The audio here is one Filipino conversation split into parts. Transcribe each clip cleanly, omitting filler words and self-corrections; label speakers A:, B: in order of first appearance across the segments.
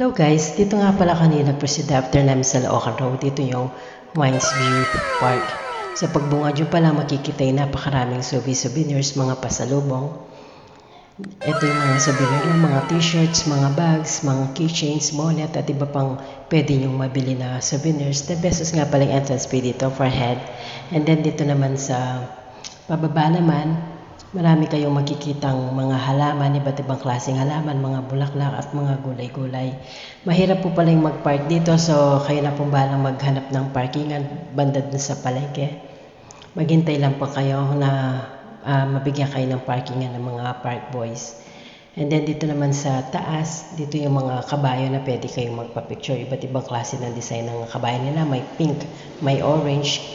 A: Hello guys, dito nga pala kanina proceed after namin sa Laocan Road. Dito yung Mines View Park. Sa pagbungad yung pala makikita yung napakaraming souvenirs, mga pasalubong. Ito yung mga souvenir ng mga t-shirts, mga bags, mga keychains, wallet at iba pang pwede nyong mabili na souvenirs. 10 pesos nga pala yung entrance fee dito for head. And then dito naman sa pababa naman, marami kayong makikitang mga halaman, iba't ibang klaseng halaman, mga bulaklak at mga gulay-gulay. Mahirap po pala yung mag-park dito, so kayo na pong balang maghanap ng parkingan banda dun sa palengke. Maghintay lang po kayo na mabigyan kayo ng parkingan ng mga park boys. And then dito naman sa taas, dito yung mga kabayo na pwede kayong magpa-picture. Iba't ibang klase ng design ng kabayo nila. May pink, may orange.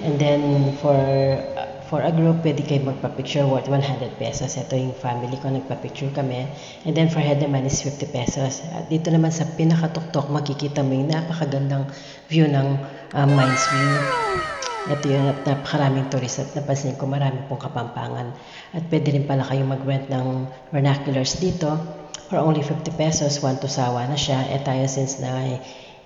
A: And then for a group, pwede kayo magpa-picture worth 100 pesos. Ito yung family ko, nagpa-picture kami. And then for head naman is 50 pesos. At dito naman sa pinakatuktok, makikita mo yung napakagandang view ng Mines View. Ito yung napakaraming turist at napansin ko marami pong kapampangan. At pwede rin pala kayong mag-rent ng vernaculars dito for only 50 pesos, 1 to sawa na siya. Eh tayo since na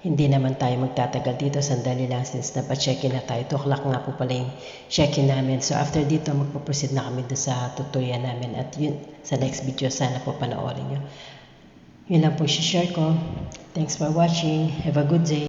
A: hindi naman tayo magtatagal dito, sandali lang since napa-check-in na tayo. 2 o'clock nga po pala yung check-in namin. So after dito, magpo-proceed na kami doon sa tutorial namin. At yun, sa next video, sana po panoorin nyo. Yun lang po share ko. Thanks for watching. Have a good day.